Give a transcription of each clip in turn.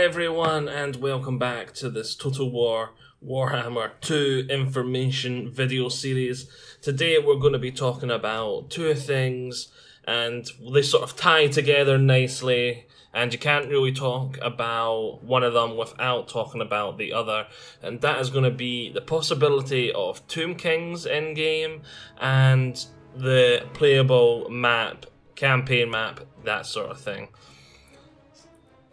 everyone, and welcome back to this Total War Warhammer 2 information video series. Today we're going to be talking about two things, and they sort of tie together nicely, and you can't really talk about one of them without talking about the other, and that is going to be the possibility of Tomb Kings in-game and the playable map, campaign map, that sort of thing.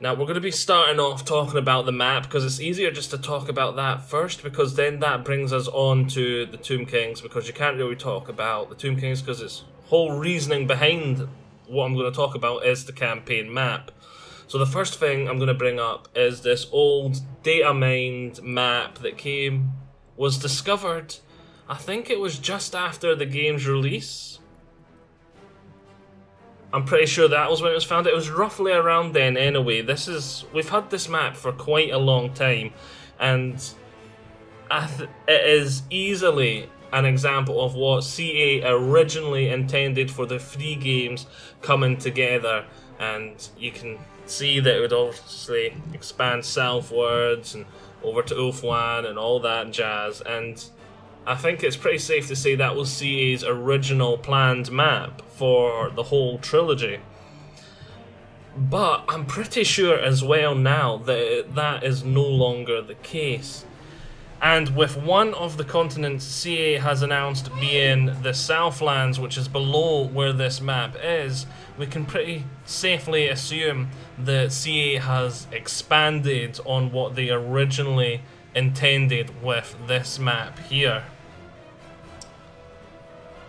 Now, we're going to be starting off talking about the map, because it's easier just to talk about that first, because then that brings us on to the Tomb Kings, because you can't really talk about the Tomb Kings, because its whole reasoning behind what I'm going to talk about is the campaign map. So the first thing I'm going to bring up is this old data mined map that was discovered, I think it was just after the game's release. I'm pretty sure that was when it was found. It was roughly around then anyway. We've had this map for quite a long time, and it is easily an example of what CA originally intended for the free games coming together, and you can see that it would obviously expand southwards and over to Ulfwan and all that jazz, and I think it's pretty safe to say that was CA's original planned map for the whole trilogy. But I'm pretty sure as well now that that is no longer the case. And with one of the continents CA has announced being the Southlands, which is below where this map is, we can pretty safely assume that CA has expanded on what they originally intended with this map here.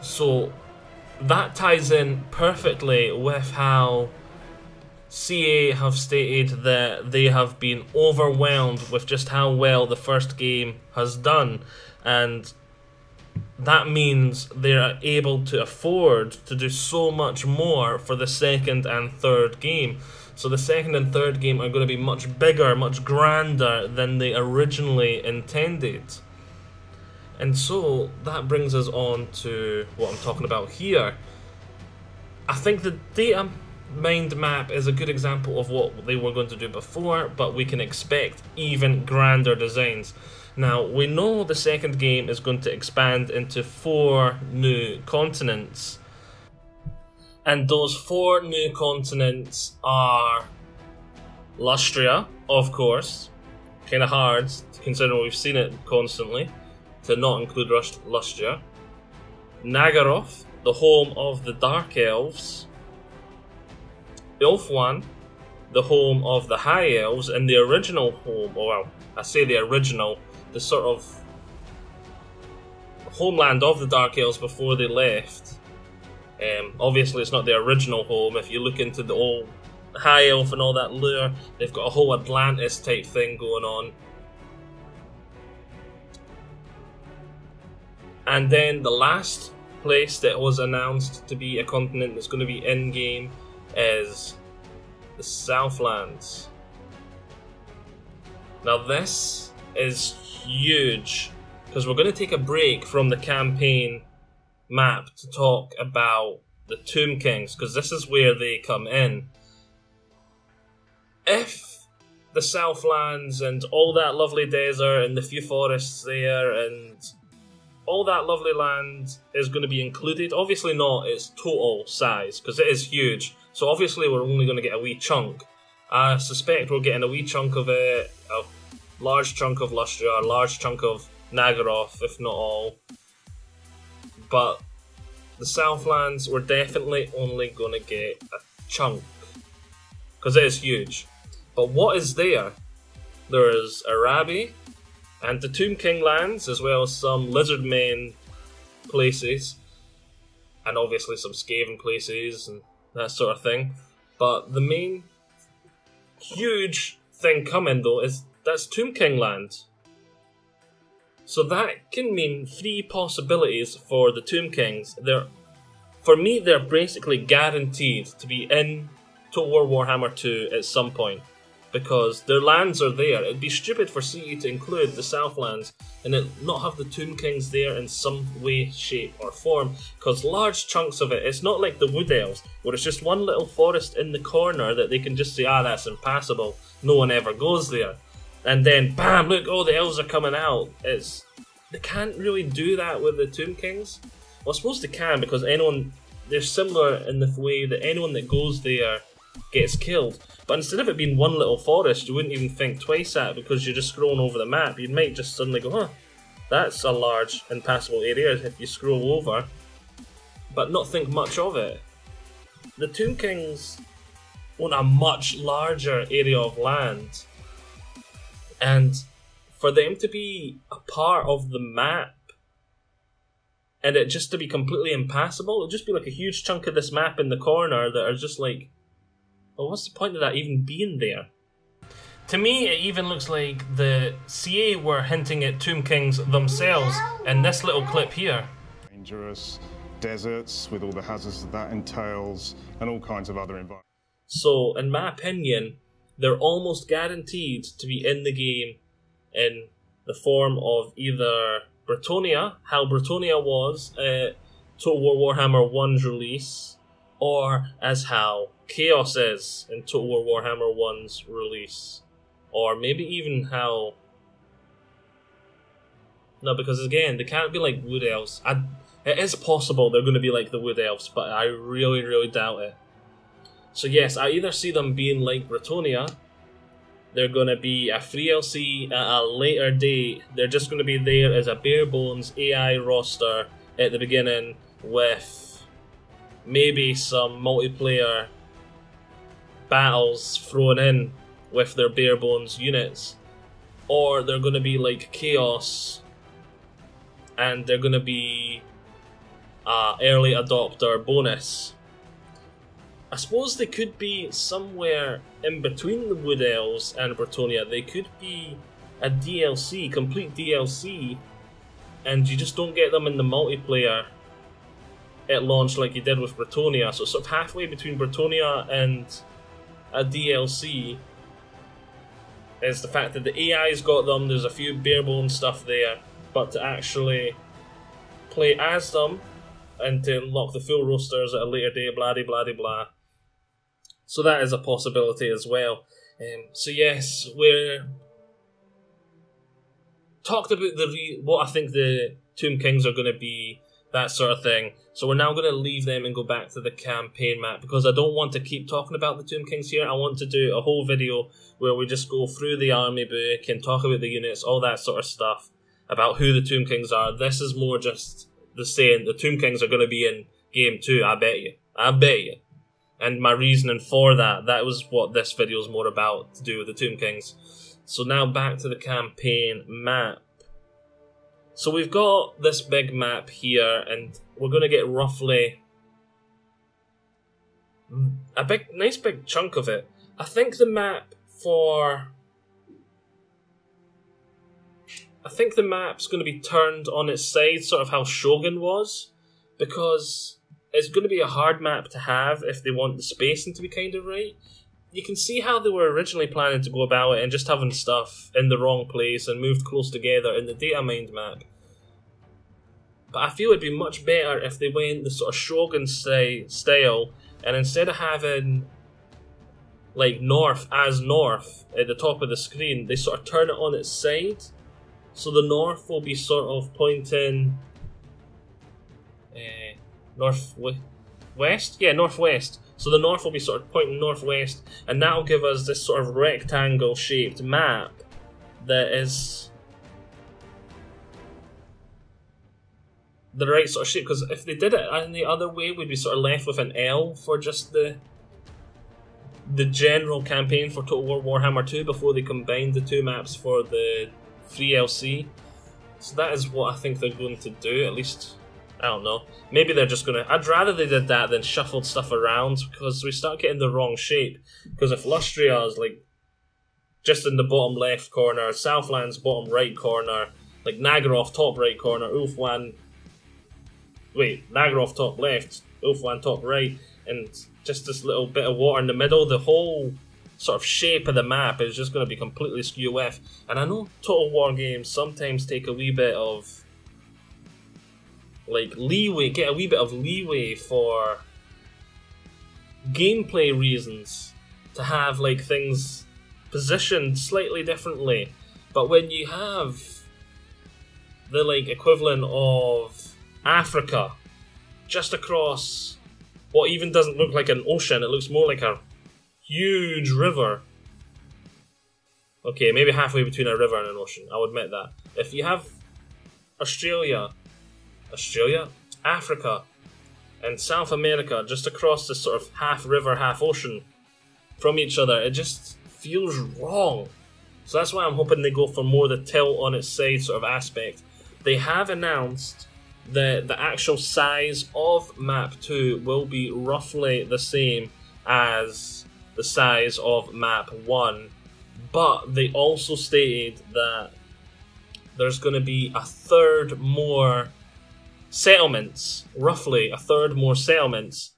So that ties in perfectly with how CA have stated that they have been overwhelmed with just how well the first game has done, and that means they are able to afford to do so much more for the second and third game. So the second and third game are going to be much bigger, much grander than they originally intended. And so that brings us on to what I'm talking about here. I think the data mined map is a good example of what they were going to do before, but we can expect even grander designs. Now, we know the second game is going to expand into 4 new continents, and those 4 new continents are Lustria, of course, kind of hard considering we've seen it constantly to not include Lustria. Nagaroth, the home of the Dark Elves. Ulfwan, the home of the High Elves, and the original home, well, I say the original, the sort of homeland of the Dark Elves before they left. Obviously it's not the original home. If you look into the old High Elf and all that lore, they've got a whole Atlantis type thing going on. And then the last place that was announced to be a continent that's going to be in-game is the Southlands. Now this is huge, because we're going to take a break from the campaign map to talk about the Tomb Kings, because this is where they come in. If the Southlands and all that lovely desert and the few forests there and all that lovely land is going to be included, obviously not its total size, because it is huge, so obviously we're only going to get a wee chunk. I suspect we're getting a wee chunk of it, a large chunk of Lustria, a large chunk of Nagaroth, if not all. But the Southlands, we're definitely only going to get a chunk, because it is huge. But what is there? There is Arabi, and the Tomb King lands, as well as some Lizardmen places, and obviously some Skaven places and that sort of thing. But the main huge thing coming though is that's Tomb King land. So that can mean 3 possibilities for the Tomb Kings. For me, they're basically guaranteed to be in Total War Warhammer 2 at some point, because their lands are there. It'd be stupid for CE to include the Southlands and it not have the Tomb Kings there in some way, shape or form, because large chunks of it, it's not like the Wood Elves, where it's just one little forest in the corner that they can just say, ah, that's impassable, no one ever goes there. And then, bam, look, oh, the elves are coming out. They can't really do that with the Tomb Kings. Well, I suppose they can, because they're similar in the way that anyone that goes there gets killed. But instead of it being one little forest, you wouldn't even think twice at it, because you're just scrolling over the map. You might just suddenly go, huh, that's a large impassable area if you scroll over, but not think much of it. The Tomb Kings own a much larger area of land, and for them to be a part of the map and it just to be completely impassable, it'll just be like a huge chunk of this map in the corner that are just like, well, what's the point of that even being there? To me, it even looks like the CA were hinting at Tomb Kings themselves in this little clip here. Dangerous deserts with all the hazards that entails and all kinds of other environments. So, in my opinion, they're almost guaranteed to be in the game in the form of either Bretonnia, how Bretonnia was at Total War Warhammer 1's release, or as how Chaos is in Total War Warhammer 1's release. Or maybe even how... No, because again, they can't be like Wood Elves. It is possible they're going to be like the Wood Elves, but I really, really doubt it. So yes, I either see them being like Bretonnia, they're going to be a free LC at a later date, they're just going to be there as a bare bones AI roster at the beginning with maybe some multiplayer battles thrown in with their bare bones units, or they're going to be like Chaos and they're going to be early adopter bonus. I suppose they could be somewhere in between the Wood Elves and Bretonnia. They could be a DLC, complete DLC, and you just don't get them in the multiplayer at launch like you did with Bretonnia. So sort of halfway between Bretonnia and a DLC is the fact that the AI's got them, there's a few barebone stuff there, but to actually play as them and to unlock the full rosters at a later date, blah de blah de blah. So that is a possibility as well. So yes, we're talked about what I think the Tomb Kings are going to be, that sort of thing. So we're now going to leave them and go back to the campaign map, because I don't want to keep talking about the Tomb Kings here. I want to do a whole video where we just go through the army book and talk about the units, all that sort of stuff, about who the Tomb Kings are. This is more just the saying, the Tomb Kings are going to be in Game 2, I bet you. I bet you. And my reasoning for that was what this video is more about, to do with the Tomb Kings. So now back to the campaign map. So we've got this big map here, and we're going to get roughly a nice big chunk of it. I think the map's going to be turned on its side, sort of how Shogun was, because it's going to be a hard map to have if they want the spacing to be kind of right. You can see how they were originally planning to go about it and just having stuff in the wrong place and moved close together in the data mined map. But I feel it'd be much better if they went the sort of Shogun style, and instead of having like north as north at the top of the screen, they sort of turn it on its side. So the north will be sort of pointing northwest? Yeah, northwest. So the north will be sort of pointing northwest, and that will give us this sort of rectangle shaped map that is the right sort of shape, because if they did it in the other way, we'd be sort of left with an L for just the general campaign for Total War Warhammer 2 before they combined the two maps for the free LC. So that is what I think they're going to do, at least. I don't know. Maybe they're just going to... I'd rather they did that than shuffled stuff around, because we start getting the wrong shape. Because if Lustria is like just in the bottom left corner, Southland's bottom right corner, like Nagaroth top right corner, Ulfwan... Wait, Nagaroth top left, Ulfwan top right, and just this little bit of water in the middle, the whole sort of shape of the map is just going to be completely skew with. And I know Total War games sometimes take a wee bit of like leeway, get a wee bit of leeway for gameplay reasons to have like things positioned slightly differently. But when you have the like equivalent of Africa just across what even doesn't look like an ocean, it looks more like a huge river. Okay, maybe halfway between a river and an ocean, I'll admit that. If you have Australia, Africa, and South America just across this sort of half river, half ocean from each other, it just feels wrong. So that's why I'm hoping they go for more the tilt on its side sort of aspect. They have announced that the actual size of Map 2 will be roughly the same as the size of Map 1, but they also stated that there's going to be a third more settlements, roughly a third more settlements,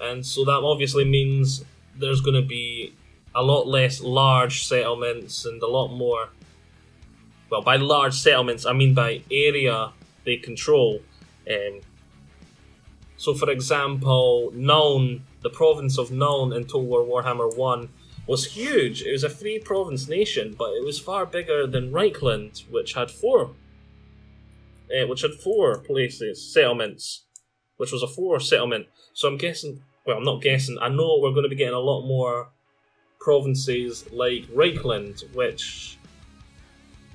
and so that obviously means there's going to be a lot less large settlements and a lot more, well, by large settlements I mean by area they control. So for example, Nuln, the province of Nuln in Total War Warhammer 1 was huge. It was a 3-province nation, but it was far bigger than Reichland, which had 4 places, settlements, which was a 4 settlement. So I'm guessing, well, I'm not guessing, I know we're going to be getting a lot more provinces like Reichland, which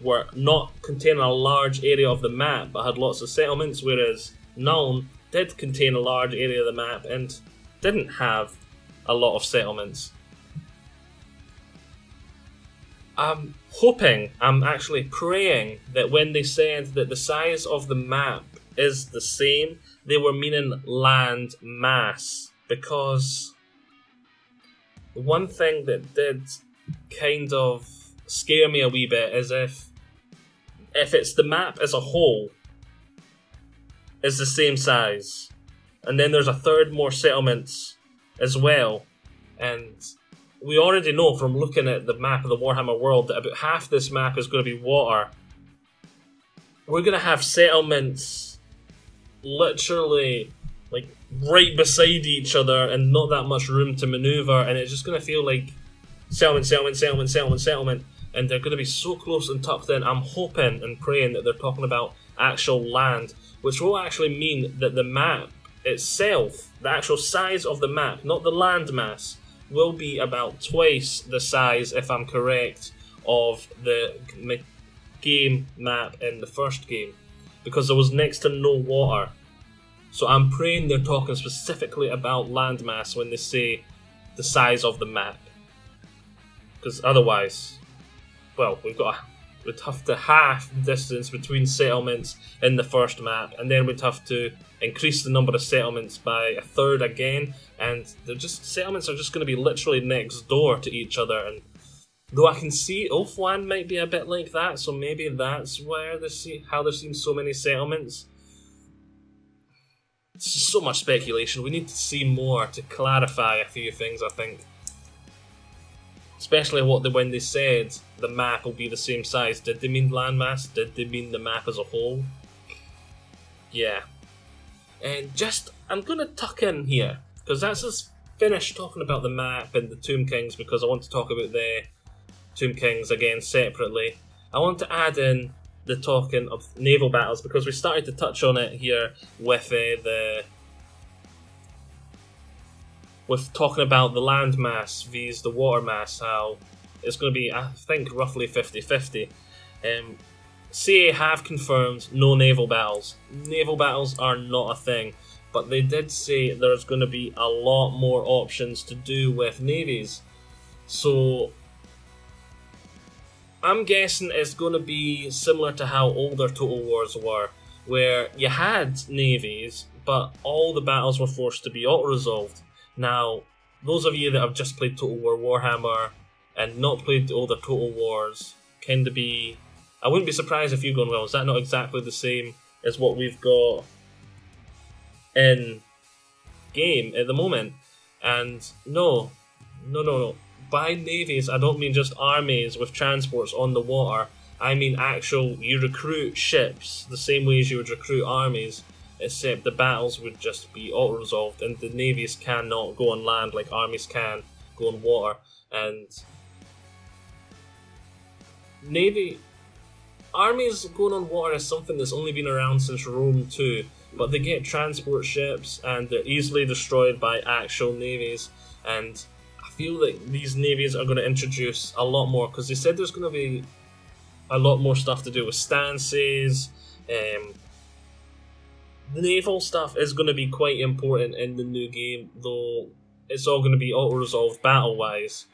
were not containing a large area of the map but had lots of settlements, whereas Nuln did contain a large area of the map and didn't have a lot of settlements. I'm hoping, I'm actually praying that when they said that the size of the map is the same, they were meaning land mass, because the one thing that did kind of scare me a wee bit is if it's the map as a whole is the same size, and then there's a third more settlements as well, and we already know from looking at the map of the Warhammer world that about half this map is going to be water. We're going to have settlements literally like right beside each other and not that much room to maneuver, and it's just going to feel like settlement, settlement, settlement, settlement, settlement, and they're going to be so close and tucked in. I'm hoping and praying that they're talking about actual land, which will actually mean that the map itself, the actual size of the map, not the land mass, will be about twice the size, if I'm correct, of the game map in the first game, because there was next to no water. So I'm praying they're talking specifically about landmass when they say the size of the map, because otherwise, well, we'd have to half the distance between settlements in the first map, and then we'd have to increase the number of settlements by a third again, and settlements are just going to be literally next door to each other. And though I can see Ulfwan might be a bit like that, so maybe that's where how there seems so many settlements. It's just so much speculation. We need to see more to clarify a few things, I think. Especially when they said the map will be the same size. Did they mean landmass? Did they mean the map as a whole? Yeah. And I'm going to tuck in here, because that's us finished talking about the map and the Tomb Kings, because I want to talk about the Tomb Kings again separately. I want to add in the talking of naval battles, because we started to touch on it here with talking about the land mass vs the water mass, how it's going to be, I think, roughly 50-50. CA have confirmed no naval battles. Naval battles are not a thing, but they did say there's going to be a lot more options to do with navies. So I'm guessing it's going to be similar to how older Total Wars were, where you had navies, but all the battles were forced to be auto-resolved. Now, those of you that have just played Total War Warhammer and not played the older Total Wars, kind of be... I wouldn't be surprised if you're going, well, is that not exactly the same as what we've got in game at the moment? And no. by navies, I don't mean just armies with transports on the water. I mean actual, you recruit ships the same way as you would recruit armies, except the battles would just be auto-resolved, and the navies cannot go on land like armies can go on water. And armies going on water is something that's only been around since Rome 2, but they get transport ships and they're easily destroyed by actual navies. And I feel like these navies are going to introduce a lot more, because they said there's going to be a lot more stuff to do with stances. The naval stuff is going to be quite important in the new game, though it's all going to be auto-resolved battle-wise.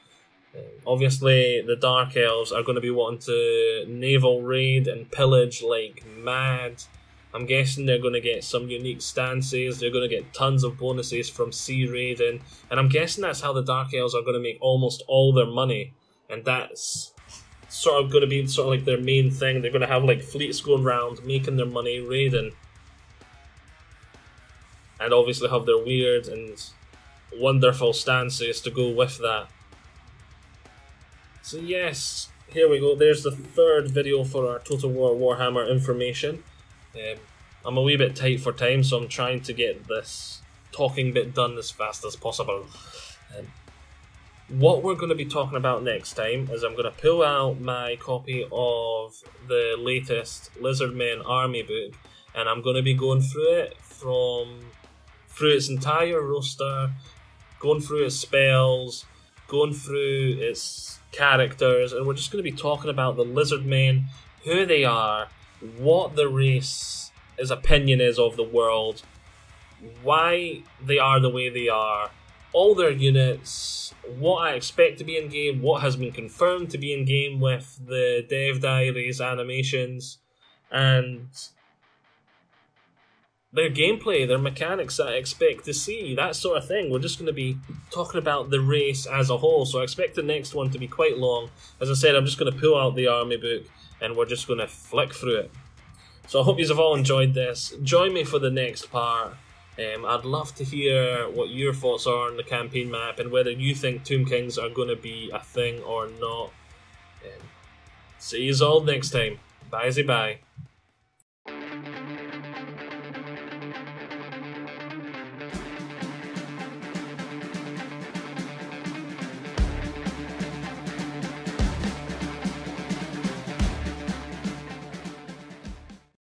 Obviously, the Dark Elves are going to be wanting to naval raid and pillage like mad. I'm guessing they're going to get some unique stances, they're going to get tons of bonuses from sea raiding, and I'm guessing that's how the Dark Elves are going to make almost all their money, and that's sort of going to be sort of like their main thing. They're going to have like fleets going around making their money raiding, and obviously have their weird and wonderful stances to go with that. So yes, here we go, there's the third video for our Total War Warhammer information. I'm a wee bit tight for time, so I'm trying to get this talking bit done as fast as possible. What we're going to be talking about next time is I'm going to pull out my copy of the latest Lizardmen Army book, and I'm going to be going through it through its entire roster, going through its spells, going through its characters, and we're just going to be talking about the Lizardmen, who they are, what the race's opinion is of the world, why they are the way they are, all their units, what I expect to be in game, what has been confirmed to be in game with the dev diaries animations, and their gameplay, their mechanics that I expect to see, that sort of thing. We're just going to be talking about the race as a whole, so I expect the next one to be quite long. As I said, I'm just going to pull out the army book and we're just going to flick through it. So I hope you have all enjoyed this. Join me for the next part. I'd love to hear what your thoughts are on the campaign map and whether you think Tomb Kings are going to be a thing or not. See you all next time. Bye-bye.